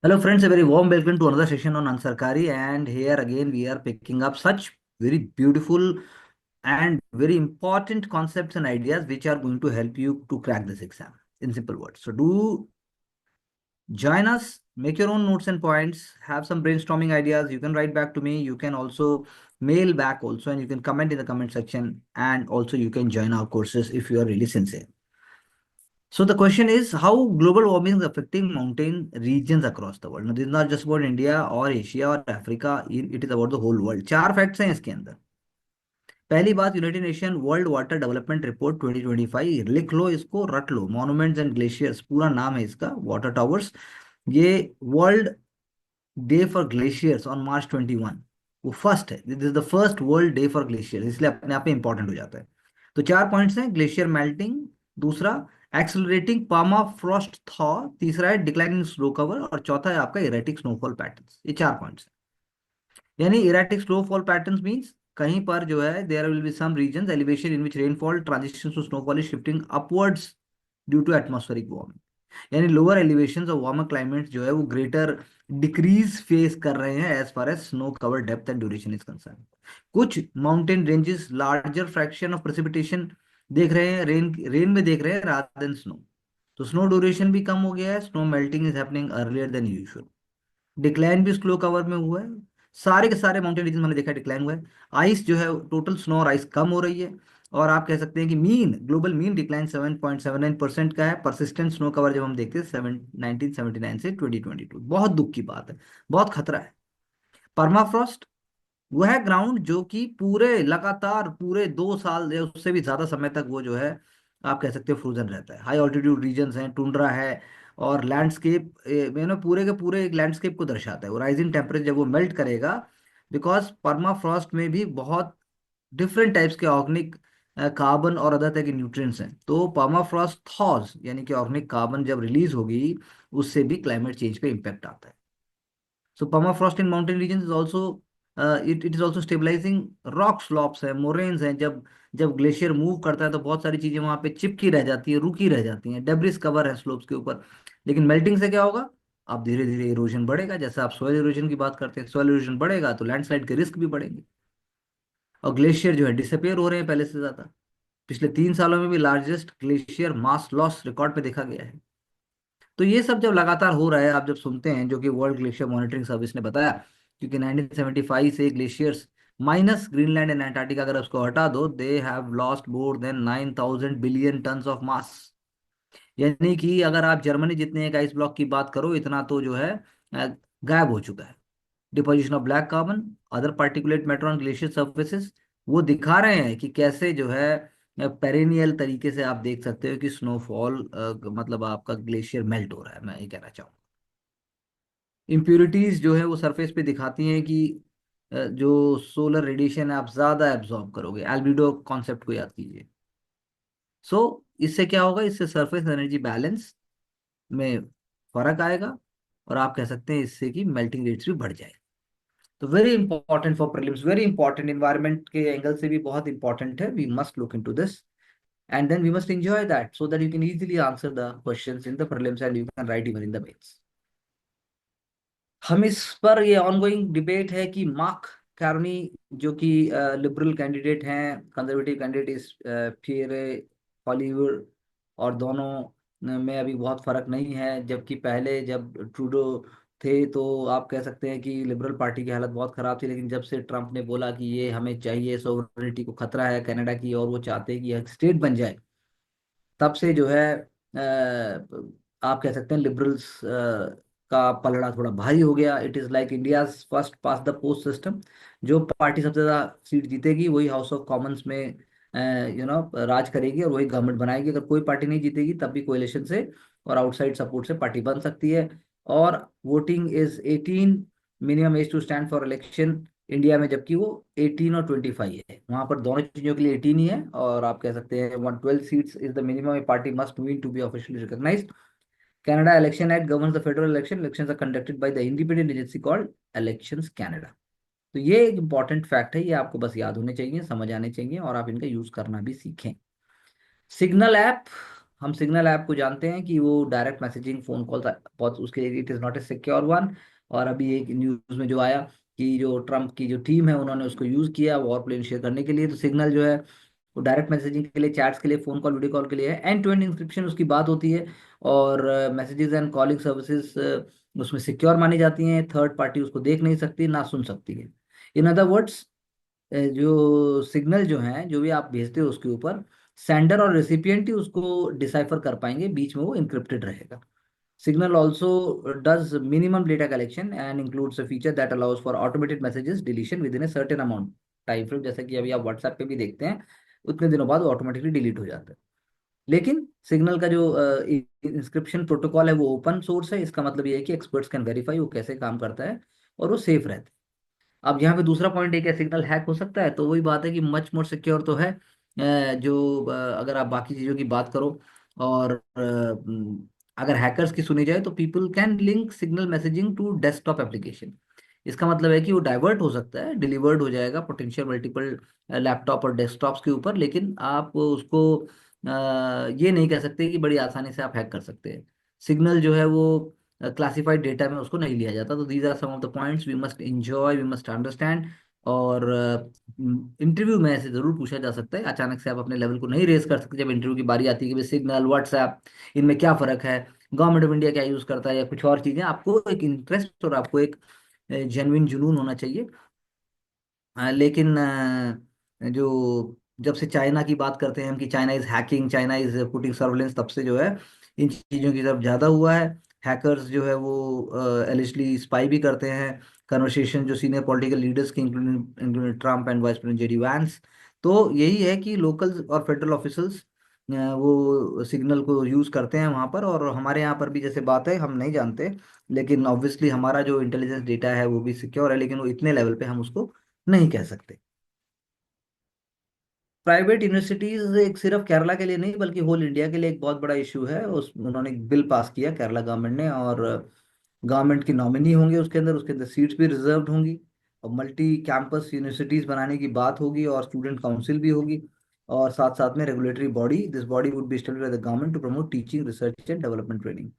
Hello, friends. A very warm welcome to another session on Ansarkari. And here again, we are picking up such very beautiful and very important concepts and ideas which are going to help you to crack this exam in simple words. So, do join us, make your own notes and points, have some brainstorming ideas. You can write back to me. You can also mail back, also, and you can comment in the comment section. And also, you can join our courses if you are really sincere. So the question is how global warming is affecting mountain regions across the world. Now, this is not just about India or Asia or Africa. It is about the whole world. चार facts हैं इसके अंदर. पहली बात, United nation world water development report 2025, लिख लो इसको, रट लो. Monuments and glaciers पूरा नाम है इसका. Water towers. ये world day for glaciers on March 21, वो फर्स्ट है. This is the first world day for glaciers, इसलिए अपने आप में इंपॉर्टेंट हो जाता है. तो चार पॉइंट्स हैं. ग्लेशियर मेल्टिंग, दूसरा एक्सेलरेटिंग पर्माफ्रॉस्ट थॉ, तीसरा है डिक्लाइनिंग स्नो कवर, और चौथा है आपका इरेटिक स्नोफॉल पैटर्न्स. ये चार पॉइंट्स हैं. यानी इरेटिक स्नोफॉल पैटर्न्स मींस कहीं पर जो है there will be some reasons elevation in which rainfall transition to snowfall is shifting upwards due to atmospheric warming. यानी लोअर एलिवेशन और वार्मर क्लाइमेट जो है वो ग्रेटर डिक्रीज फेस कर रहे हैं as far as snow cover depth and duration is concern. कुछ mountain ranges larger fraction of precipitation देख रहे हैं, रेन रेन में देख रहे हैं रादर देन स्नो. तो स्नो ड्यूरेशन भी कम हो गया है. Snow melting is happening earlier than usual. Decline भी स्लो कवर में हुआ है. सारे के सारे माउंटेन रीजन मैंने देखा डिक्लाइन हुआ है. आइस जो है टोटल स्नो और आइस कम हो रही है. और आप कह सकते हैं कि मीन ग्लोबल मीन डिक्लाइन 7.79% का है. परसिस्टेंट स्नो कवर जब हम देखते हैं 1979 से 2022, बहुत दुख की बात है, बहुत खतरा है. परमाफ्रॉस्ट वह ग्राउंड जो कि पूरे लगातार पूरे 2 साल या उससे भी ज्यादा समय तक वो जो है आप कह सकते हो फ्रोजन रहता है. हाई ऑल्टीट्यूड रीजन्स हैं, टुंड्रा है, और लैंडस्केप में ना पूरे के पूरे एक लैंडस्केप को दर्शाता है. वो राइजिंग टेम्परेचर जब वो मेल्ट करेगा, बिकॉज परमाफ्रॉस्ट में भी बहुत डिफरेंट टाइप्स के ऑर्गेनिक कार्बन और अदर तरह के न्यूट्रिएंट्स हैं. तो परमाफ्रॉस्ट थॉज यानी कि ऑर्गेनिक कार्बन जब रिलीज होगी, उससे भी क्लाइमेट चेंज पे इम्पेक्ट आता है. So permafrost in mountain regions is also it is also stabilizing rock slopes है, moraines हैं. जब जब ग्लेशियर मूव करता है तो बहुत सारी चीजें वहां पे चिपकी रह जाती है, रुकी रह जाती हैं. डेब्रिस कवर है स्लोप्स के ऊपर. लेकिन मेल्टिंग से क्या होगा? अब धीरे धीरे इरोजन बढ़ेगा. जैसे आप सॉइल इरोजन की बात करते हैं, सॉइल इरोजन बढ़ेगा तो लैंडस्लाइड के रिस्क भी बढ़ेंगे. और ग्लेशियर जो है डिसअपेयर हो रहे हैं पहले से ज्यादा. पिछले 3 सालों में भी largest glacier mass loss record पे देखा गया है. तो ये सब जब लगातार हो रहा है, आप जब सुनते हैं, जो कि वर्ल्ड ग्लेशियर मॉनिटरिंग सर्विस ने बताया, क्योंकि 1975 से glaciers minus Greenland and Antarctica अगर उसको हटा दो, they have lost more than 9,000 billion tons of mass. यानी कि अगर आप जर्मनी जितने एक आइस ब्लॉक की बात करो, इतना तो जो है गायब हो चुका है. Deposition of black carbon, other particulate matter on glacier surfaces, वो दिखा रहे हैं कि कैसे जो है पेरेनियल तरीके से आप देख सकते हो कि स्नोफॉल मतलब आपका ग्लेशियर मेल्ट हो रहा है. मैं ये कहना चाहूँ इम्प्यूरिटीज जो है वो सरफेस पे दिखाती हैं कि जो सोलर रेडिएशन है आप ज्यादा एब्जॉर्ब करोगे. एल्बिडो कॉन्सेप्ट को याद कीजिए. सो इससे क्या होगा? इससे सरफेस एनर्जी बैलेंस में फर्क आएगा, और आप कह सकते हैं इससे कि मेल्टिंग रेट्स भी बढ़ जाएगी. तो very important for prelims, very important. Environment के एंगल से भी बहुत इंपॉर्टेंट है. We must look into this and then we must enjoy that so that you can easily answer the questions in the prelims and you can write even in the mains. हम इस पर ये ongoing debate है कि mark Carney जो कि liberal candidate हैं, conservative candidate इस फिर हॉलीवुड, और दोनों में अभी बहुत फर्क नहीं है. जबकि पहले जब ट्रूडो थे तो आप कह सकते हैं कि लिबरल पार्टी की हालत बहुत खराब थी. लेकिन जब से ट्रम्प ने बोला कि ये हमें चाहिए, सोवरेनिटी को खतरा है कनाडा की और वो चाहते हैं कि यह स्टेट बन जाए, तब से जो है आप कह सकते हैं लिबरल्स का पलड़ा थोड़ा भारी हो गया. It is like India first pass the post system. जो पार्टी सबसे ज्यादा सीट जीतेगी वही हाउस ऑफ कॉमन्स में राज करेगी और वही गवर्नमेंट बनाएगी. अगर कोई पार्टी नहीं जीतेगी तब भी कोएलिशन से और आउटसाइड सपोर्ट से पार्टी बन सकती है. और voting is 18, minimum age to stand for election India में, जबकि वो 18 और 25 है. वहां पर दोनों चीजों के लिए 18 ही है. और आप कह सकते हैं 112 seats is the minimum a party must win to be officially recognised. Canada Election Act governs the federal election. Elections are conducted by the independent agency called Elections Canada. तो ये एक इंपॉर्टेंट फैक्ट है. ये आपको बस याद होने चाहिए, समझ आने चाहिए, और आप इनका यूज करना भी सीखें. सिग्नल ऐप हम सिग्नल ऐप को जानते हैं कि वो डायरेक्ट मैसेजिंग फोन कॉल बहुत उसके लिए it is not a secure one. और अभी एक न्यूज़ में जो आया कि जो ट्रम्प की जो टीम है उन्होंने उसको यूज़ किया वॉर प्लेन शेयर करने के लिए। तो सिग्नल जो है वो डायरेक्ट मैसेजिंग के लिए, चैट्स के लिए, फोन कॉल वीडियो कॉल के लिए है, एंड टू एंड इंक्रिप्शन उसकी बात होती है। और मैसेजेस एंड कॉलिंग सर्विसेज उसमें सिक्योर मानी जाती हैं, थर्ड पार्टी उसको देख नहीं सकती ना सुन सकती है। इन अदर वर्ड्स, जो सिग्नल जो है जो भी आप भेजते हो उसके ऊपर सेंडर और रेसिपिएंट ही उसको डिसाइफर कर पाएंगे, बीच में वो इनक्रिप्टेड रहेगा। Signal also does minimum data collection and includes a feature that allows for automated messages deletion within a certain amount time frame, जैसा कि अभी आप व्हाट्सएप पे भी देखते हैं उतने दिनों बाद वो ऑटोमेटिकली डिलीट हो जाता है। लेकिन सिग्नल का जो इंस्क्रिप्शन प्रोटोकॉल है वो ओपन सोर्स है, इसका मतलब ये है कि एक्सपर्ट्स कैन वेरीफाई वो कैसे काम करता है और वो सेफ रहता है। अब यहाँ पे दूसरा पॉइंट एक है, सिग्नल हैक हो सकता है, तो वही बात है कि मच मोर सिक्योर तो है। अगर आप बाकी चीज़ों की बात करो और अगर हैकर्स की सुनी जाए तो people can link Signal messaging to desktop application. इसका मतलब है कि वो डाइवर्ट हो सकता है, डिलीवर्ड हो जाएगा पोटेंशियल मल्टीपल लैपटॉप और डेस्कटॉप्स के ऊपर, लेकिन आप उसको ये नहीं कह सकते कि बड़ी आसानी से आप हैक कर सकते हैं। सिग्नल जो है वो क्लासिफाइड डेटा में उसको नहीं लिया जाता। तो these are some of the points we must enjoy, we must understand. और इंटरव्यू में ऐसे जरूर पूछा जा सकता है, अचानक से आप अपने लेवल को नहीं रेस कर सकते जब इंटरव्यू की बारी आती है कि भाई सिग्नल व्हाट्सएप इनमें क्या फ़र्क है, गवर्नमेंट ऑफ इंडिया क्या यूज़ करता है या कुछ और चीज़ें। आपको एक इंटरेस्ट और आपको एक जेन्युइन जुनून होना चाहिए। लेकिन जो जब से चाइना की बात करते हैं हम कि China is hacking, China is putting surveillance, तब से जो है इन चीज़ों की तरफ ज़्यादा हुआ है। हैकर्स जो है वो एलिजली स्पाई भी करते हैं कन्वर्सेशन जो सीनियर पॉलिटिकल लीडर्स के, including including Trump and vice president JD Vance. तो यही है कि लोकल और फेडरल ऑफिसल्स वो सिग्नल को यूज़ करते हैं वहाँ पर, और हमारे यहाँ पर भी जैसे बात है हम नहीं जानते, लेकिन ऑब्वियसली हमारा जो इंटेलिजेंस डेटा है वो भी सिक्योर है, लेकिन वो इतने लेवल पे हम उसको नहीं कह सकते। प्राइवेट यूनिवर्सिटीज एक सिर्फ केरला के लिए नहीं बल्कि होल इंडिया के लिए एक बहुत बड़ा इशू है। उस उन्होंने एक बिल पास किया केरला गवर्नमेंट ने, और गवर्नमेंट की नॉमिनी होंगे उसके अंदर सीट्स भी रिजर्व्ड होंगी, और मल्टी कैंपस यूनिवर्सिटीज बनाने की बात होगी, और स्टूडेंट काउंसिल भी होगी, और साथ साथ में regulatory body, this body would be established by the government to promote teaching research and development training.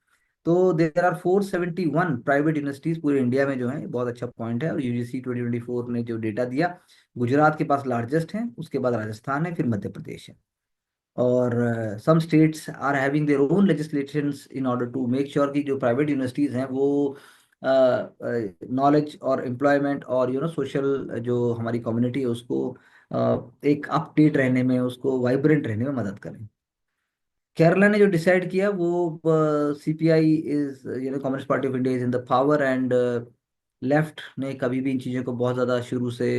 तो देर आर 471 प्राइवेट यूनिवर्सिटीज पूरे इंडिया में जो है, बहुत अच्छा पॉइंट है। और यूजीसी 2024 ने जो डेटा दिया, गुजरात के पास लार्जेस्ट है, उसके बाद राजस्थान है, फिर मध्य प्रदेश है। और some states are having their own legislations in order to make sure कि जो प्राइवेट यूनिवर्सिटीज हैं वो नॉलेज और एम्प्लॉयमेंट और सोशल जो हमारी कम्युनिटी है उसको एक अपडेट रहने में, उसको वाइब्रेंट रहने में मदद करें। केरला ने जो डिसाइड किया वो, CPI is communist party of India is in the power, and left ने कभी भी इन चीज़ों को बहुत ज़्यादा शुरू से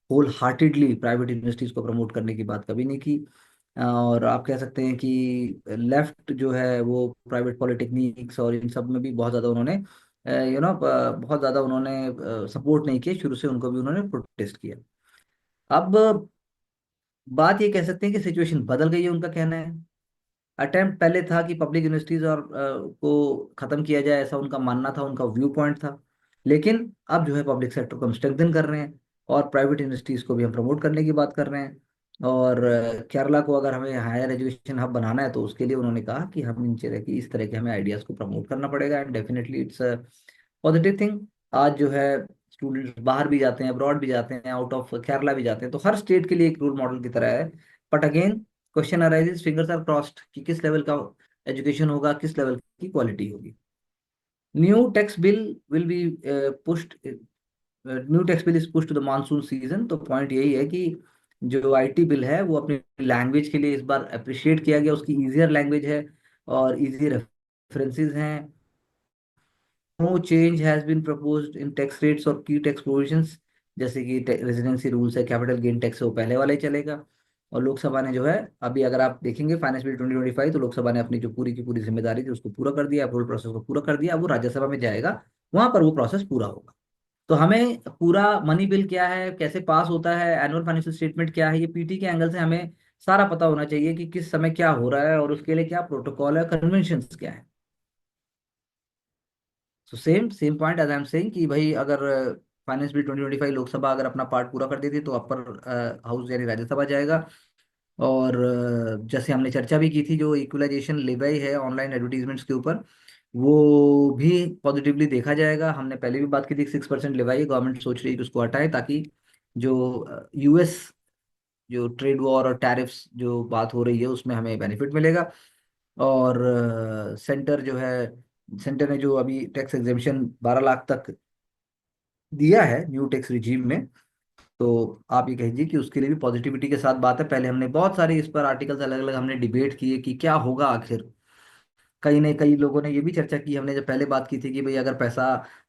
होल हार्टेडली प्राइवेट यूनिवर्सिटीज़ को प्रमोट करने की बात कभी नहीं की। और आप कह सकते हैं कि लेफ्ट जो है वो प्राइवेट पॉलिटेक्निक्स और इन सब में भी बहुत ज़्यादा उन्होंने बहुत ज़्यादा उन्होंने सपोर्ट नहीं किया, शुरू से उनको भी उन्होंने प्रोटेस्ट किया। अब बात ये कह सकते हैं कि सिचुएशन बदल गई है, उनका कहना है। अटेम्प्ट पहले था कि पब्लिक यूनिवर्सिटीज और को खत्म किया जाए, ऐसा उनका मानना था, उनका व्यू पॉइंट था। लेकिन अब जो है पब्लिक सेक्टर को हम स्ट्रेंथन कर रहे हैं और प्राइवेट यूनिवर्सिटीज को भी हम प्रमोट करने की बात कर रहे हैं। और केरला को अगर हमें हायर एजुकेशन हब बनाना है तो उसके लिए उन्होंने कहा कि हम इस तरह के हमें आइडियाज को प्रमोट करना पड़ेगा, and definitely it's positive thing. आज जो है स्टूडेंट्स बाहर भी जाते हैं, अब्रॉड भी जाते हैं, आउट ऑफ केरला भी जाते हैं, तो हर स्टेट के लिए एक रोल मॉडल की तरह है। But again question arises, fingers are crossed कि किस लेवल का एजुकेशन होगा, किस लेवल की क्वालिटी होगी। New tax bill will be pushed new tax bill is push to the monsoon season. तो पॉइंट यही है कि जो आईटी बिल है वो अपनी लैंग्वेज के लिए इस बार अप्रिशिएट किया गया, उसकी ईजियर लैंग्वेज है और इजी रेफरेंसेस हैं। No change has been proposed in tax rates और की टैक्स प्रोविजंस, जैसे कि रेजिडेंसी रूल्स है, कैपिटल गेन टैक्स है वो पहले वाला ही चलेगा। और लोकसभा ने जो है, अभी अगर आप देखेंगे फाइनेंस बिल 2025, तो लोकसभा ने अपनी जो पूरी की पूरी जिम्मेदारी थी उसको पूरा कर दिया, अप्रूवल प्रोसेस को पूरा कर दिया। अब वो राज्यसभा में जाएगा, वहां पर वो प्रोसेस पूरा होगा। तो हमें पूरा मनी बिल क्या है, कैसे पास होता है, एनुअल फाइनेंशियल स्टेटमेंट क्या है, ये पीटी के एंगल से हमें सारा पता होना चाहिए कि किस समय क्या हो रहा है और उसके लिए क्या प्रोटोकॉल है, कन्वेंशंस क्या है। So same same point as I am saying कि भाई अगर फाइनेंस बिल 2025 लोकसभा अगर अपना पार्ट पूरा कर देती तो अपर हाउस यानी राज्यसभा जाएगा। और जैसे हमने चर्चा भी की थी, जो इक्वलाइजेशन लेवाई है ऑनलाइन एडवर्टीजमेंट्स के ऊपर, वो भी पॉजिटिवली देखा जाएगा। हमने पहले भी बात की थी, 6% लेवाई गवर्नमेंट सोच रही है कि उसको हटाए, ताकि जो यूएस जो ट्रेड वॉर और टैरिफ्स जो बात हो रही है उसमें हमें बेनिफिट मिलेगा। और सेंटर जो है, सेंटर ने जो अभी टैक्स एग्जेम्पशन 12 लाख तक दिया है न्यू टैक्स रिजीम में, तो आप ये कहिए कि उसके लिए भी पॉजिटिविटी के साथ बात है। पहले हमने बहुत सारे इस पर आर्टिकल्स अलग अलग हमने डिबेट किए कि क्या होगा आखिर। कई लोगों ने ये भी चर्चा की, हमने जब पहले बात की थी कि भाई अगर पैसा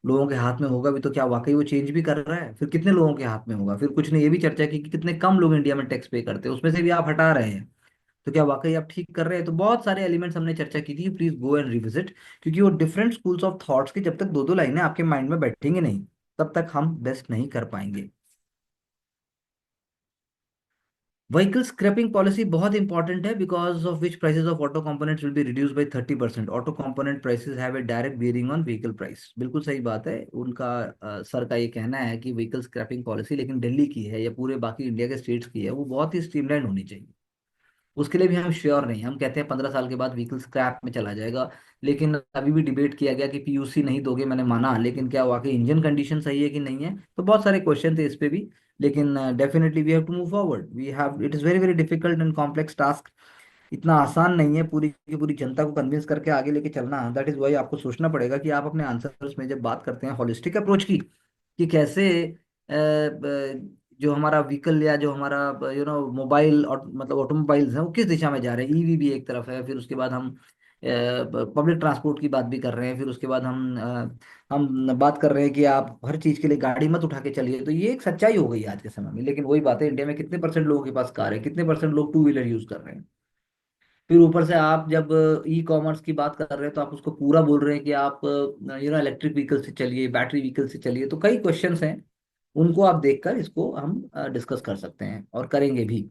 लोगों के हाथ में होगा भी तो क्या वाकई वो चेंज भी कर रहा है, फिर कितने लोगों के हाथ में होगा। फिर कुछ ने ये भी चर्चा की कि कितने कम लोग इंडिया में टैक्स पे करते हैं, उसमें से भी आप हटा रहे हैं, तो क्या वाकई आप ठीक कर रहे हैं। तो बहुत सारे एलिमेंट्स हमने चर्चा की थी, प्लीज गो एंड रिविजिट, क्योंकि वो डिफरेंट स्कूल्स ऑफ थॉट्स की जब तक दो दो लाइनें आपके माइंड में बैठेंगे नहीं, तब तक हम बेस्ट नहीं कर पाएंगे। व्हीकल स्क्रैपिंग पॉलिसी बहुत इंपॉर्टेंट है, because of which prices of auto components will be reduce by 30%। Auto component prices have a direct bearing on vehicle price. बिल्कुल सही बात है उनका। सर का ये कहना है कि व्हीकल स्क्रैपिंग पॉलिसी, लेकिन दिल्ली की है या पूरे बाकी इंडिया के स्टेट्स की है, वो बहुत ही स्ट्रीमलाइन होनी चाहिए। उसके लिए भी हम श्योर नहीं, हम कहते हैं 15 साल के बाद व्हीकल स्क्रैप में चला जाएगा, लेकिन अभी भी डिबेट किया गया कि पीयूसी नहीं दोगे, मैंने माना, लेकिन क्या वाकई इंजन कंडीशन सही है कि नहीं है। तो बहुत सारे क्वेश्चन थे इस पे भी, लेकिन definitely we have to move forward. We have, it is very very difficult and complex task. इतना आसान नहीं है पूरी की पूरी जनता को कन्विंस करके आगे लेके चलना। दैट इज वाई आपको सोचना पड़ेगा कि आप अपने आंसर्स में जब बात करते हैं हॉलिस्टिक अप्रोच की, कि कैसे जो हमारा व्हीकल या जो हमारा मोबाइल और मतलब ऑटोमोबाइल्स हैं वो किस दिशा में जा रहे हैं। ईवी भी एक तरफ है, फिर उसके बाद हम पब्लिक ट्रांसपोर्ट की बात भी कर रहे हैं, फिर उसके बाद हम बात कर रहे हैं कि आप हर चीज़ के लिए गाड़ी मत उठा के चलिए। तो ये एक सच्चाई हो गई है आज के समय में, लेकिन वही बात है, इंडिया में कितने परसेंट लोगों के पास कार है, कितने परसेंट लोग टू व्हीलर यूज कर रहे हैं। फिर ऊपर से आप जब ई कॉमर्स की बात कर रहे हैं तो आप उसको पूरा बोल रहे हैं कि आप इलेक्ट्रिक व्हीकल से चलिए, बैटरी व्हीकल से चलिए। तो कई क्वेश्चंस हैं, उनको आप देखकर इसको हम डिस्कस कर सकते हैं और करेंगे भी।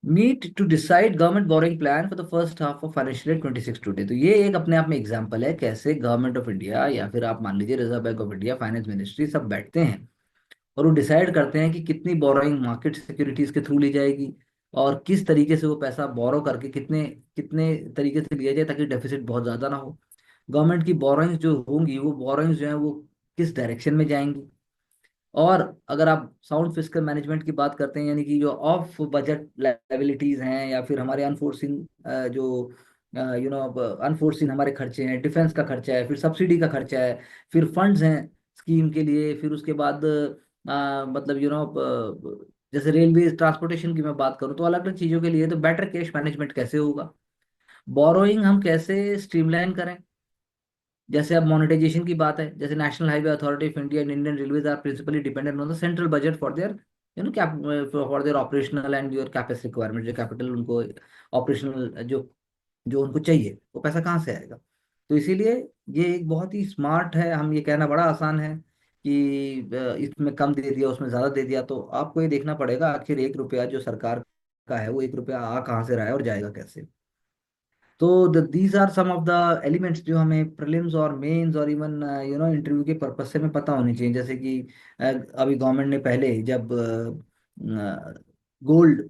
Meet to decide government borrowing plan for the first half of financial year 26 today. तो ये एक अपने आप में एग्जांपल है कैसे गवर्नमेंट ऑफ इंडिया या फिर आप मान लीजिए reserve bank of India, finance ministry, सब बैठते हैं और वो डिसाइड करते हैं कि कितनी बोरोइंग मार्केट सिक्योरिटीज के थ्रू ली जाएगी, और किस तरीके से वो पैसा बोरो करके कितने कितने तरीके से लिया जाए ताकि डेफिसिट बहुत ज़्यादा ना हो। गवर्नमेंट की बोरोइंग्स जो होंगी, वो बोरोइंग्स जो है वो किस डायरेक्शन में जाएंगी। और अगर आप साउंड फिस्कल मैनेजमेंट की बात करते हैं, यानी कि जो ऑफ बजट लाइबिलिटीज हैं या फिर हमारे अनफोर्सिन जो अनफोर्सिन हमारे खर्चे हैं, डिफेंस का खर्चा है, फिर सब्सिडी का खर्चा है, फिर फंड्स हैं स्कीम के लिए, फिर उसके बाद मतलब जैसे रेलवे ट्रांसपोर्टेशन की मैं बात करूं तो अलग अलग चीज़ों के लिए, तो बेटर कैश मैनेजमेंट कैसे होगा, बोरोइंग हम कैसे स्ट्रीमलाइन करें। जैसे अब मोनेटाइजेशन की बात है, जैसे national highway authority of India and Indian railways are principally dependent on the central budget for their for their operational and your capacity requirement. जो कैपिटल उनको ऑपरेशनल जो जो उनको चाहिए, वो पैसा कहाँ से आएगा। तो इसीलिए ये एक बहुत ही स्मार्ट है। हम ये कहना बड़ा आसान है कि इसमें कम दे दिया, उसमें ज़्यादा दे दिया, तो आपको ये देखना पड़ेगा आखिर 1 रुपया जो सरकार का है वो 1 रुपया आ कहाँ से रहा है और जाएगा कैसे। तो these are some of the elements जो हमें प्रीलिम्स और मेंस और इवन इंटरव्यू के पर्पज से हमें पता होनी चाहिए। जैसे कि अभी गवर्नमेंट ने पहले जब गोल्ड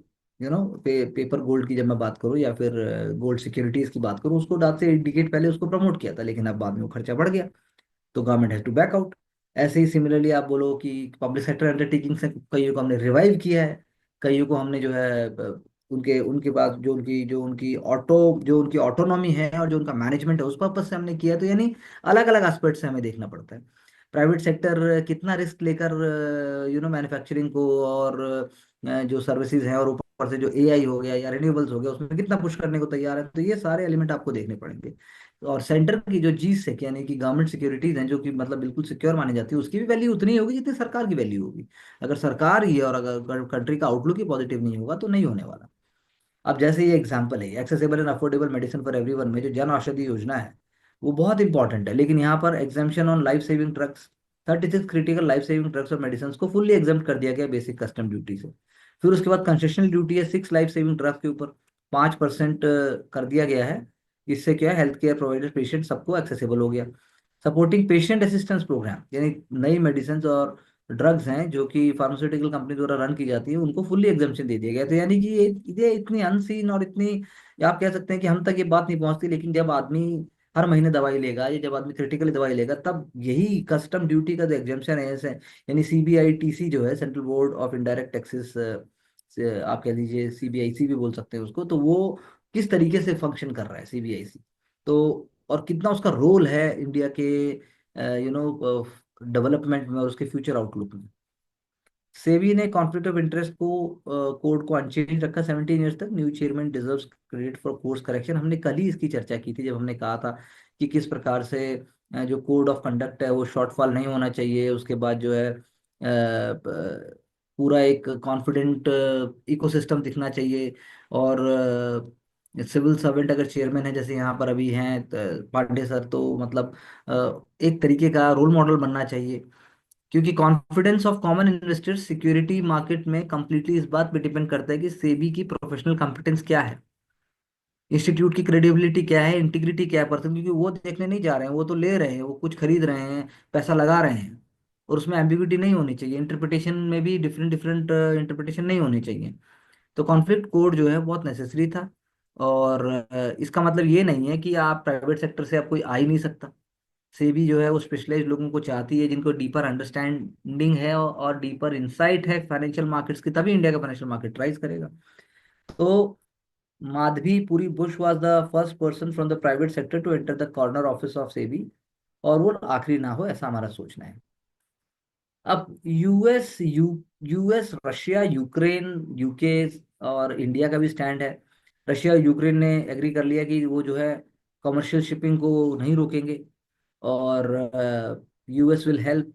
पेपर गोल्ड की जब मैं बात करूँ या फिर गोल्ड सिक्योरिटीज की बात करूँ, उसको डाल से इंडिकेट पहले उसको प्रमोट किया था, लेकिन अब बाद में वो खर्चा बढ़ गया, तो government has to back out. ऐसे ही सिमिलरली आप बोलो कि पब्लिक सेक्टर अंडरटेकिंग से कईयों को हमने रिवाइव किया है, कईयों को हमने जो है उनके उनके पास जो उनकी ऑटोनॉमी है और जो उनका मैनेजमेंट है उस पर्पज से हमने किया है। तो यानी अलग अलग एस्पेक्ट से हमें देखना पड़ता है। प्राइवेट सेक्टर कितना रिस्क लेकर मैन्युफैक्चरिंग को और जो सर्विसेज हैं और ऊपर से जो एआई हो गया या रिन्यूएबल्स हो गया उसमें कितना पुश करने को तैयार है। तो ये सारे एलिमेंट आपको देखने पड़ेंगे। और सेंटर की जो जी से यानी कि गवर्नमेंट सिक्योरिटीज हैं जो कि मतलब बिल्कुल सिक्योर मानी जाती है, उसकी भी वैल्यू उतनी ही होगी जितनी सरकार की वैल्यू होगी। अगर सरकार ही है और अगर कंट्री का आउटलुक ही पॉजिटिव नहीं होगा तो नहीं होने वाला। अब जैसे ये एग्जांपल है accessible and affordable medicine for everyone में जो जन औषधि योजना है, वो बहुत इंपॉर्टेंट है, लेकिन यहाँ पर exemption on life saving drugs, 36 critical life saving drugs और मेडिसिन को फुल्ली एग्जाम कर दिया गया बेसिक कस्टम ड्यूटी से। फिर उसके बाद कंसेशनल ड्यूटी है 6 लाइफ सेविंग ड्रग्स के ऊपर 5% कर दिया गया है। इससे क्या है, हेल्थ केयर प्रोवाइडर पेशेंट सबको एक्सेसिबल हो गया। सपोर्टिंग पेशेंट असिस्टेंस प्रोग्राम, यानी नई मेडिसिन और ड्रग्स हैं जो कि फार्मास्यूटिकल कंपनी द्वारा रन की जाती है, उनको फुल्ली एग्जाम्पशन दे दिया गया। तो यानी कि ये इतनी अनसीन और इतनी, या आप कह सकते हैं कि हम तक ये बात नहीं पहुंचती, लेकिन जब आदमी हर महीने दवाई लेगा या जब आदमी क्रिटिकली दवाई लेगा, तब यही कस्टम ड्यूटी का जो एग्जाम्पशन है ऐसे, यानी सीबीआईटीसी जो है, central board of indirect taxes से आप कह लीजिए, सीबीआईसी भी बोल सकते हैं उसको, तो वो किस तरीके से फंक्शन कर रहा है सीबीआईसी, तो और कितना उसका रोल है इंडिया के डेवलपमेंट में और उसके फ्यूचर आउटलुक में। सेबी ने कॉन्फ्लिक्ट ऑफ इंटरेस्ट को कोड को अनचेंज रखा 17 ईयर्स तक। New chairman deserves credit for course correction. हमने कल ही इसकी चर्चा की थी जब हमने कहा था कि किस प्रकार से जो कोड ऑफ कंडक्ट है वो शॉर्टफॉल नहीं होना चाहिए, उसके बाद जो है पूरा एक कॉन्फिडेंट इकोसिस्टम दिखना चाहिए, और सिविल सर्वेंट अगर चेयरमैन है जैसे यहाँ पर अभी हैं पांडे सर, तो मतलब एक तरीके का रोल मॉडल बनना चाहिए। क्योंकि confidence of common investors security market में कंप्लीटली इस बात पे डिपेंड करता है कि सेबी की प्रोफेशनल कॉम्पिटेंस क्या है, इंस्टीट्यूट की क्रेडिबिलिटी क्या है, इंटीग्रिटी क्या है पर्सन, क्योंकि वो देखने नहीं जा रहे हैं, वो तो ले रहे हैं, वो कुछ खरीद रहे हैं, पैसा लगा रहे हैं, और उसमें एम्बिग्युइटी नहीं होनी चाहिए, इंटरप्रिटेशन में भी डिफरेंट डिफरेंट इंटरप्रिटेशन नहीं होनी चाहिए। तो कॉन्फ्लिक्ट कोड जो है बहुत नेसेसरी था। और इसका मतलब ये नहीं है कि आप प्राइवेट सेक्टर से आप कोई आ ही नहीं सकता। सेबी जो है वो स्पेशलाइज लोगों को चाहती है जिनको डीपर अंडरस्टैंडिंग है और डीपर इंसाइट है फाइनेंशियल मार्केट्स की, तभी इंडिया का फाइनेंशियल मार्केट राइज करेगा। तो Madhabi Puri Buch was the first person from the private sector to enter the corner office of SEBI, और वो आखिरी ना हो, ऐसा हमारा सोचना है। अब यूएस, रशिया, यूक्रेन, यूके और इंडिया का भी स्टैंड है। रशिया और यूक्रेन ने एग्री कर लिया कि वो जो है कमर्शियल शिपिंग को नहीं रोकेंगे, और US will help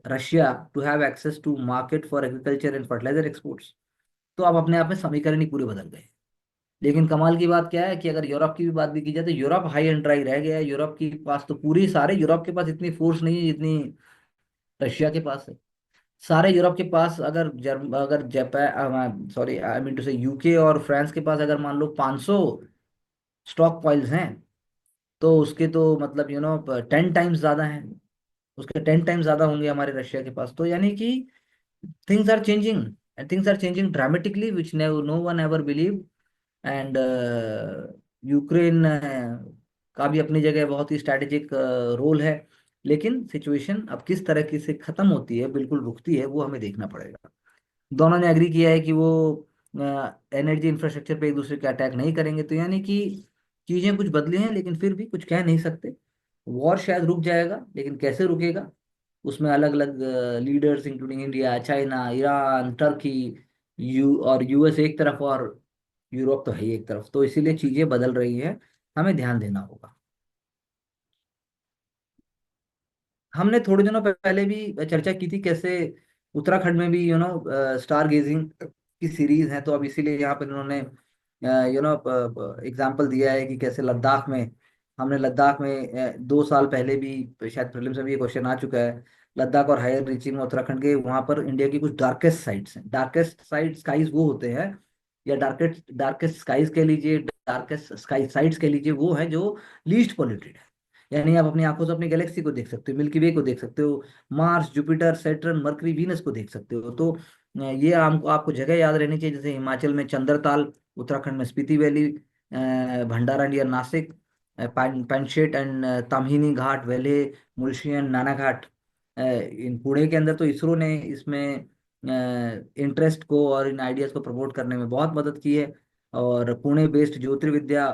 Russia to have access to market for agriculture and fertiliser exports. तो अब अपने आप में समीकरण ही पूरे बदल गए। लेकिन कमाल की बात क्या है कि अगर यूरोप की भी बात भी की जाए तो यूरोप हाई एंड ड्राई रह गया है। यूरोप के पास तो पूरी सारे यूरोप के पास इतनी फोर्स नहीं है जितनी रशिया के पास है। सारे यूरोप के पास अगर Japan, sorry I mean to say UK और फ्रांस के पास अगर मान लो 500 स्टॉक पॉइल्स हैं, तो उसके तो मतलब 10 टाइम्स ज्यादा हैं, उसके 10 टाइम्स ज्यादा होंगे हमारे रशिया के पास। तो यानी कि things are changing, and things are changing dramatically which no one ever believed। And Ukraine का भी अपनी जगह बहुत ही स्ट्रैटेजिक रोल है। लेकिन सिचुएशन अब किस तरह की से खत्म होती है, बिल्कुल रुकती है, वो हमें देखना पड़ेगा। दोनों ने एग्री किया है कि वो एनर्जी इंफ्रास्ट्रक्चर पे एक दूसरे के अटैक नहीं करेंगे। तो यानी कि चीजें कुछ बदली हैं, लेकिन फिर भी कुछ कह नहीं सकते। वॉर शायद रुक जाएगा, लेकिन कैसे रुकेगा, उसमें अलग अलग leaders including India, China, Iran, Turkey, और यूएस एक तरफ, और यूरोप तो है ही एक तरफ, तो इसीलिए चीजें बदल रही है, हमें ध्यान देना होगा। हमने थोड़े दिनों पहले भी चर्चा की थी कैसे उत्तराखंड में भी स्टार गेजिंग की सीरीज है, तो अब इसीलिए यहाँ पर इन्होंने एग्जाम्पल दिया है कि कैसे लद्दाख में, हमने लद्दाख में 2 साल पहले भी शायद प्रीलिम्स में भी ये क्वेश्चन आ चुका है। लद्दाख और हायर रीचिंग में उत्तराखंड के वहाँ पर इंडिया की कुछ डार्केस्ट साइट्स हैं। डार्केस्ट साइट स्काईज वो होते हैं, या डार्केस्ट डार्केस्ट स्काईज कह लीजिए, डार्केस्ट स्काई साइट्स कह लीजिए, वो हैं जो लीस्ट पॉल्यूटेड है। यानी आप अपनी आंखों से अपनी गैलेक्सी को देख सकते हो, मिल्की वे को देख सकते हो, Mars, Jupiter, Saturn, mercury, Venus को देख सकते हो। तो ये आपको आपको जगह याद रहनी चाहिए, जैसे हिमाचल में चंद्रताल, उत्तराखंड में Spiti valley, Bhandara near Nashik, Panshet and Tamhini Ghat, Velhe, मुल्शियन, नाना घाट। इन पुणे के अंदर तो इसरो ने इसमें इंटरेस्ट को और इन आइडियाज को प्रमोट करने में बहुत मदद की है। और पुणे बेस्ड ज्योतिर्विद्या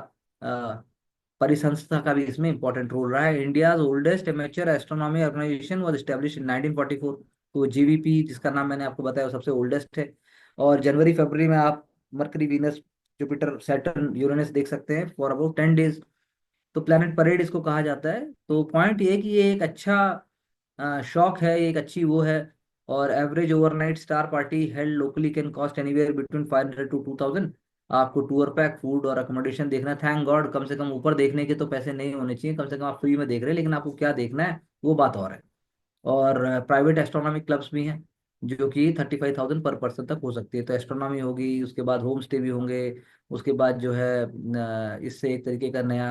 परिसंस्था का भी इसमें इंपॉर्टेंट रोल रहा है। India's oldest amateur astronomy organisation was establish in 1944। तो जीवीपी जिसका नाम मैंने आपको बताया वो सबसे ओल्डेस्ट है। और जनवरी फरवरी में आप mercury, Venus, Jupiter, Saturn, Uranus देख सकते हैं फॉर अबाउट 10 डेज। तो प्लैनेट परेड इसको कहा जाता है। तो पॉइंट ये है कि ये एक अच्छा शौक है, ये एक अच्छी वो है। और average overnight star party held locally can cost anywhere between 500 to 2000। आपको टूर पैक, फूड और अकोमोडेशन देखना, थैंक गॉड कम से कम ऊपर देखने के तो पैसे नहीं होने चाहिए, कम से कम आप फ्री में देख रहे हैं, लेकिन आपको क्या देखना है वो बात और है। और प्राइवेट एस्ट्रोनॉमिक क्लब्स भी हैं जो कि 35,000 पर पर्सन तक हो सकती है। तो एस्ट्रोनॉमी होगी, उसके बाद होम स्टे भी होंगे, उसके बाद जो है इससे एक तरीके का नया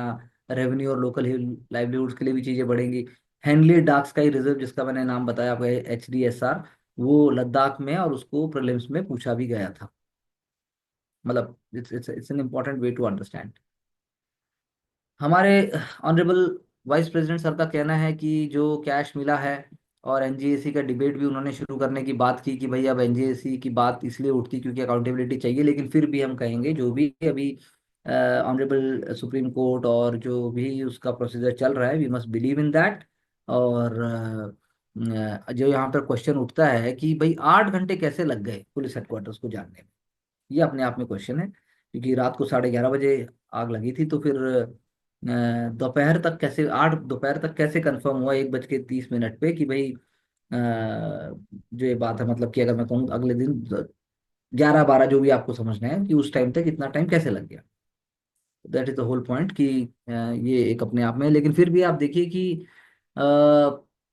रेवेन्यू और लोकल लाइवलीहुड्स के लिए भी चीज़ें बढ़ेंगी। हेनली डार्क स्काई रिजर्व जिसका मैंने नाम बताया आपको, HDSR, वो लद्दाख में है, और उसको प्रीलिम्स में पूछा भी गया था। मतलब it's an important way to understand. हमारे ऑनरेबल वाइस प्रेसिडेंट सर का कहना है कि जो कैश मिला है, और एनजीएसी का डिबेट भी उन्होंने शुरू करने की बात की कि भाई अब एनजीएसी की बात इसलिए उठती क्योंकि अकाउंटेबिलिटी चाहिए, लेकिन फिर भी हम कहेंगे जो भी अभी ऑनरेबल सुप्रीम कोर्ट और जो भी उसका प्रोसीजर चल रहा है, we must believe in that. और जो यहाँ पर क्वेश्चन उठता है कि भाई 8 घंटे कैसे लग गए पुलिस हेडक्वार्टर्स को जानने में, ये अपने आप में क्वेश्चन है, क्योंकि रात को 11:30 बजे आग लगी थी, तो फिर दोपहर तक कैसे, 8 दोपहर तक कैसे कंफर्म हुआ 1:30 पे कि भाई जो ये बात है, मतलब कि अगर मैं कहूँ अगले दिन 11-12, जो भी आपको समझना है कि उस टाइम तक इतना टाइम कैसे लग गया। That is the whole point कि ये एक अपने आप में, लेकिन फिर भी आप देखिए कि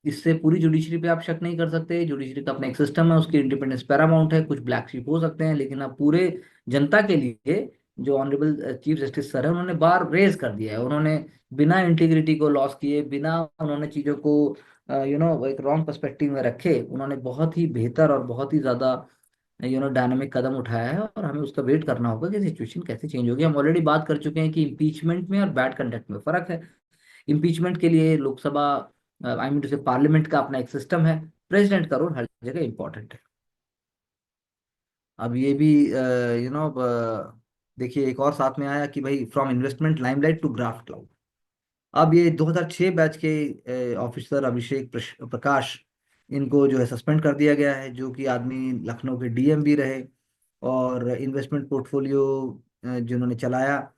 इससे पूरी जुडिशरी पे आप शक नहीं कर सकते। जुडिशरी का अपना एक सिस्टम है, उसकी इंडिपेंडेंस पैरामाउंट है, कुछ ब्लैक शीप हो सकते हैं, लेकिन अब पूरे जनता के लिए जो ऑनरेबल चीफ जस्टिस सर है, उन्होंने बार रेज कर दिया है। उन्होंने बिना इंटीग्रिटी को लॉस किए, बिना उन्होंने चीज़ों को एक रॉन्ग पर्सपेक्टिव में रखे, उन्होंने बहुत ही बेहतर और बहुत ही ज़्यादा डायनामिक कदम उठाया है, और हमें उसका वेट करना होगा कि सिचुएशन कैसे चेंज होगी। हम ऑलरेडी बात कर चुके हैं कि इम्पीचमेंट में और बैड कंडक्ट में फर्क है। इम्पीचमेंट के लिए लोकसभा, आई मीन टू से पार्लियामेंट का अपना एक सिस्टम है, प्रेसिडेंट का रोल हर जगह इंपॉर्टेंट है। अब ये भी देखिए एक और साथ में आया कि भाई from investment limelight to graft cloud. अब ये 2006 बैच के ऑफिसर अभिषेक प्रकाश, इनको जो है सस्पेंड कर दिया गया है, जो कि आदमी लखनऊ के डीएम भी रहे और इन्वेस्टमेंट पोर्टफोलियो जिन्होंने चलाया।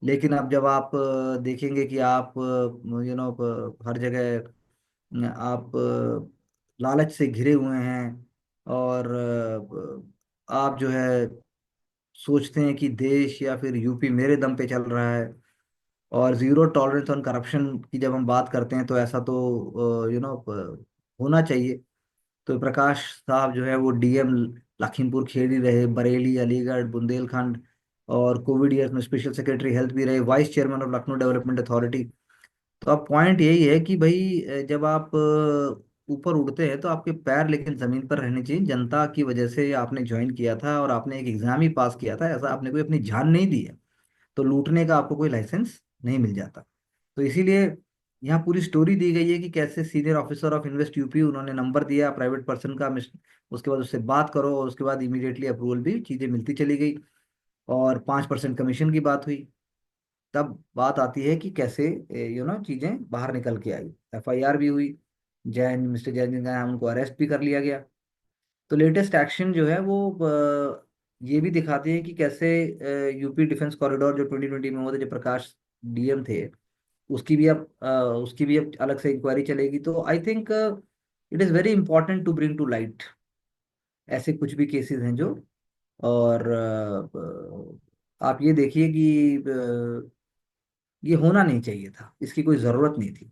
लेकिन अब जब आप देखेंगे कि आप हर जगह आप लालच से घिरे हुए हैं, और आप जो है सोचते हैं कि देश या फिर यूपी मेरे दम पे चल रहा है, और जीरो टॉलरेंस ऑन करप्शन की जब हम बात करते हैं, तो ऐसा तो होना चाहिए। तो प्रकाश साहब जो है वो डीएम लखीमपुर खेड़ी रहे, बरेली, अलीगढ़, बुंदेलखंड, और कोविड ईयर्स में स्पेशल सेक्रेटरी हेल्थ भी रहे, vice chairman of Lucknow development authority. तो अब पॉइंट यही है कि भाई जब आप ऊपर उड़ते हैं तो आपके पैर लेकिन जमीन पर रहने चाहिए। जनता की वजह से आपने ज्वाइन किया था, और आपने एक एग्जाम ही पास किया था, ऐसा आपने कोई अपनी जान नहीं दी है, तो लूटने का आपको कोई लाइसेंस नहीं मिल जाता। तो इसीलिए यहाँ पूरी स्टोरी दी गई है कि कैसे senior officer of invest UP, उन्होंने नंबर दिया प्राइवेट पर्सन का, उसके बाद उससे बात करो, और उसके बाद इमीडिएटली अप्रूवल भी चीज़ें मिलती चली गई, और 5% कमीशन की बात हुई। तब बात आती है कि कैसे चीजें बाहर निकल के आई, एफआईआर भी हुई, जैन मिस्टर जैन जिनका नाम, उनको अरेस्ट भी कर लिया गया। तो लेटेस्ट एक्शन जो है वो ये भी दिखाती है कि कैसे यूपी डिफेंस कॉरिडोर जो 2020 में हुआ था, जो प्रकाश डीएम थे, उसकी भी अब अलग से इंक्वायरी चलेगी। तो I think it is very important to bring to light ऐसे कुछ भी केसेस हैं जो, और आप ये देखिए कि ये होना नहीं चाहिए था, इसकी कोई ज़रूरत नहीं थी।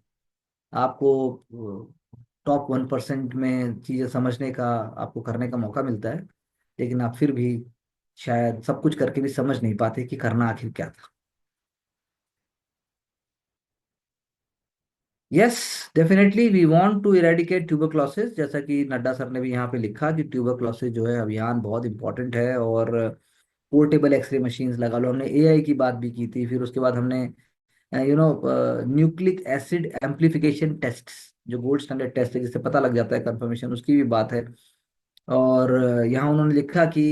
आपको टॉप 1% में चीज़ें समझने का, आपको करने का मौका मिलता है, लेकिन आप फिर भी शायद सब कुछ करके भी समझ नहीं पाते कि करना आखिर क्या था। Yes, definitely we want to eradicate tuberculosis, जैसा कि नड्डा सर ने भी यहाँ पे लिखा कि ट्यूबरक्लोसिस जो है अभियान बहुत इंपॉर्टेंट है। और पोर्टेबल एक्सरे मशीन्स लगा लो, हमने एआई की बात भी की थी, फिर उसके बाद हमने न्यूक्लिक एसिड एम्प्लीफिकेशन टेस्ट, जो गोल्ड स्टैंडर्ड टेस्ट है जिससे पता लग जाता है कंफर्मेशन, उसकी भी बात है। और यहाँ उन्होंने लिखा कि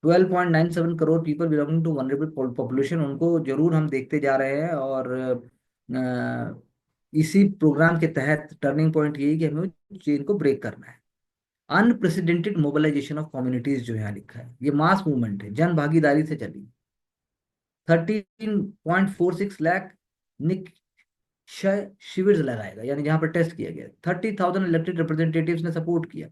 12.97 crore people belonging to vulnerable population, उनको जरूर हम देखते जा रहे हैं। और इसी प्रोग्राम के तहत टर्निंग पॉइंट यही कि हमें चेन को ब्रेक करना है। अनप्रेसिडेंटेड मोबिलाइजेशन ऑफ कम्युनिटीज जो यहाँ लिखा है, ये मास मूवमेंट है, जन भागीदारी से चली। 13.46 लाख निक्षय शिविर लगाएगा, यानी जहां पर टेस्ट किया गया। 30,000 इलेक्टेड रिप्रेजेंटेटिव्स ने सपोर्ट किया।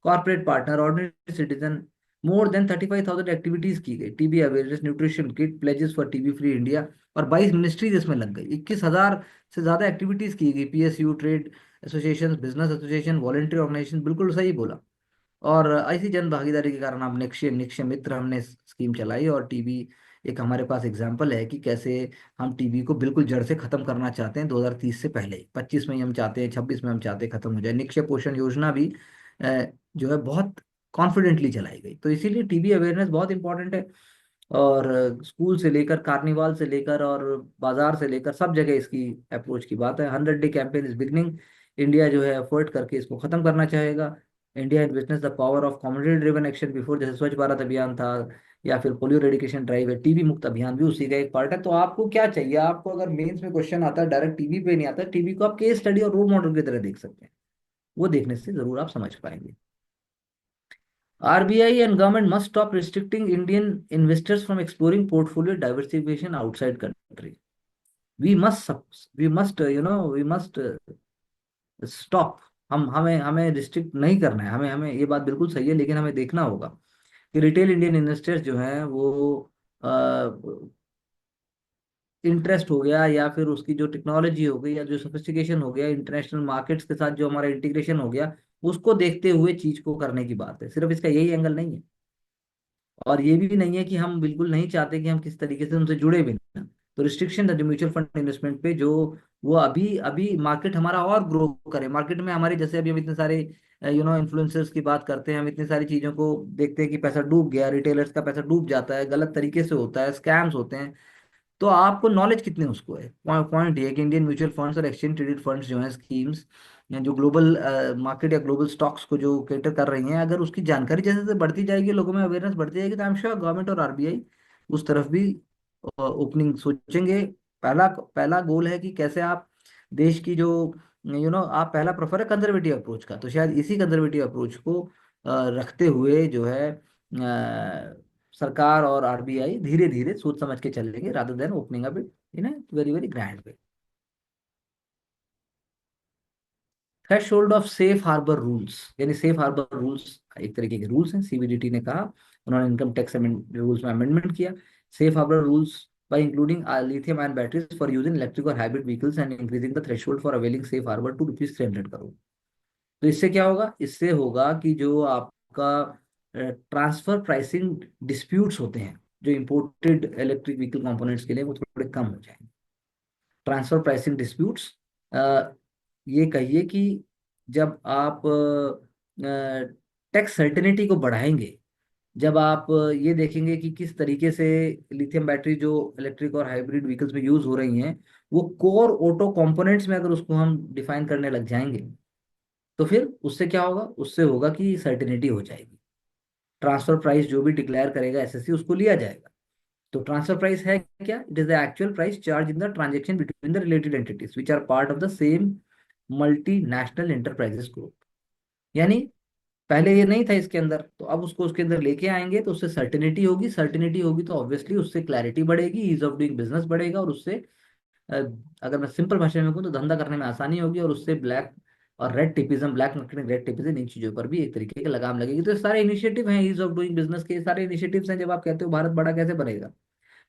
Corporate partner, ordinary citizen, more than 35,000 activities की गई। TB awareness, nutrition kit, pledges for TB free India, और 22 मिनिस्ट्रीज इसमें लग गई। 21,000 से ज्यादा एक्टिविटीज की गई। PSU, trade association, business association, voluntary organisation, बिल्कुल सही बोला। और ऐसी जन भागीदारी के कारण अब निक्षय निक्षय मित्र हमने स्कीम चलाई, और टीबी एक हमारे पास एग्जाम्पल है कि कैसे हम टीबी को बिल्कुल जड़ से खत्म करना चाहते हैं 2030 से पहले ही। 25 में ही हम चाहते हैं, 26 में हम चाहते हैं खत्म हो जाए। निक्षय पोषण योजना भी जो है बहुत कॉन्फिडेंटली चलाई गई। तो इसीलिए टीबी अवेयरनेस बहुत इंपॉर्टेंट है। और स्कूल से लेकर, कार्निवाल से लेकर और बाजार से लेकर सब जगह इसकी अप्रोच की बात है। 100 day campaign is beginning. India जो है एफर्ट करके इसको खत्म करना चाहेगा। India has witness the power of community driven action before, जैसे स्वच्छ भारत अभियान था या फिर पोलियो रेडिकेशन ड्राइव है, टीबी मुक्त अभियान भी उसी का एक पार्ट है। तो आपको क्या चाहिए, आपको अगर मेंस में क्वेश्चन आता है डायरेक्ट टीबी पे नहीं आता, टीबी को आप केस स्टडी और रोल मॉडल की तरह देख सकते हैं। वो देखने से जरूर आप समझ पाएंगे। RBI and government must stop restricting Indian investors from exploring portfolio diversification outside country. We must, we must stop। हम हमें हमें रिस्ट्रिक्ट नहीं करना है, हमें हमें ये बात बिल्कुल सही है, लेकिन हमें देखना होगा कि रिटेल इंडियन इन्वेस्टर्स जो हैं वो इंटरेस्ट हो गया या फिर उसकी जो टेक्नोलॉजी हो गई या जो सोफिस्टिकेशन हो गया, इंटरनेशनल मार्केट्स के साथ जो हमारा इंटीग्रेशन हो गया, उसको देखते हुए चीज को करने की बात है। सिर्फ इसका यही एंगल नहीं है। और ये भी नहीं है कि हम बिल्कुल नहीं चाहते कि हम किस तरीके से उनसे जुड़े भी ना। तो रिस्ट्रिक्शन है जो म्यूचुअल फंड इन्वेस्टमेंट पे, जो वो अभी अभी मार्केट हमारा और ग्रो करे। मार्केट में हमारे जैसे अभी हम इतने सारे इन्फ्लुएंसर्स की बात करते हैं, हम इतनी सारी चीजों को देखते हैं कि पैसा डूब गया, रिटेलर्स का पैसा डूब जाता है, गलत तरीके से होता है, स्कैम्स होते हैं। तो आपको नॉलेज कितने उसको है। पॉइंट ये है कि इंडियन म्यूचुअल फंड्स और एक्सचेंज ट्रेडेड फंड्स जो हैं, स्कीम्स या जो ग्लोबल मार्केट या ग्लोबल स्टॉक्स को जो कैटर कर रही हैं, अगर उसकी जानकारी जैसे जैसे बढ़ती जाएगी, लोगों में अवेयरनेस बढ़ती जाएगी, तो आई एम श्योर गवर्नमेंट और RBI उस तरफ भी ओपनिंग सोचेंगे। पहला पहला गोल है कि कैसे आप देश की जो आप पहला प्रेफर है कंजर्वेटिव अप्रोच का, तो शायद इसी कंजर्वेटिव अप्रोच को रखते हुए जो है सरकार और RBI धीरे धीरे सोच समझ के चलेंगे, rather than opening up it in a very very grand way. Threshold of safe harbour rules, यानी सेफ हार्बर रूल्स एक तरीके के रूल्स हैं, CBDT ने कहा। उन्होंने इनकम टैक्स रूल्स में अमेंडमेंट किया। Safe harbour rules by including lithium ion batteries for use in electric or hybrid vehicles and increasing the threshold for availing safe harbor to ₹300 crore। तो इससे क्या होगा, इससे होगा कि जो आपका ट्रांसफर प्राइसिंग डिस्प्यूट्स होते हैं जो इंपोर्टेड इलेक्ट्रिक व्हीकल कंपोनेंट्स के लिए, वो थोड़े कम हो जाएंगे। ट्रांसफर प्राइसिंग डिस्प्यूट्स, ये कहिए कि जब आप टैक्स सर्टेनिटी को बढ़ाएंगे, जब आप ये देखेंगे कि किस तरीके से लिथियम बैटरी जो इलेक्ट्रिक और हाइब्रिड व्हीकल्स में यूज हो रही हैं, वो कोर ऑटो कंपोनेंट्स में अगर उसको हम डिफाइन करने लग जाएंगे, तो फिर उससे क्या होगा, उससे होगा कि सर्टेनिटी हो जाएगी। ट्रांसफर प्राइस जो भी डिक्लेयर करेगा SSC, उसको लिया जाएगा। तो ट्रांसफर प्राइस है क्या? It is the actual price charge in the transaction between the related entities which are part of the same multinational enterprises group. यानी पहले ये नहीं था इसके अंदर, तो अब उसको उसके अंदर लेके आएंगे, तो उससे सर्टेनिटी होगी। सर्टेनिटी होगी तो ऑब्वियसली उससे क्लैरिटी बढ़ेगी, ईज ऑफ डूइंग बिजनेस बढ़ेगा, और उससे अ, अगर मैं सिंपल भाषा में कहूँ तो धंधा करने में आसानी होगी। और उससे ब्लैक और रेड टिपिज्म, ब्लैक मार्केटिंग, रेड टिपिज्म, इन चीजों पर भी एक तरीके की लगाम लगेगी। तो ये सारे इनिशिएटिव हैं ईज ऑफ डूइंग बिजनेस के, सारे इनिशिएटिव्स हैं। जब आप कहते हो भारत बड़ा कैसे बनेगा,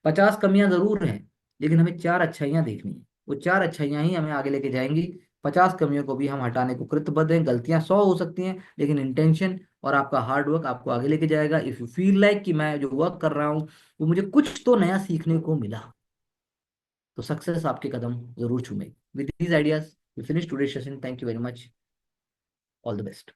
50 कमियां जरूर हैं, लेकिन हमें 4 अच्छाइयां देखनी है। वो 4 अच्छाइयां ही हमें आगे लेके जाएंगी। 50 कमियों को भी हम हटाने को कृतबद्ध हैं। गलतियां 100 हो सकती हैं, लेकिन इंटेंशन और आपका हार्ड वर्क आपको आगे लेके जाएगा। इफ यू फील लाइक कि मैं जो वर्क कर रहा हूँ वो मुझे कुछ तो नया सीखने को मिला, तो सक्सेस आपके कदम जरूर चूमेगी। With these ideas we finish today session. Thank you very much. All the best.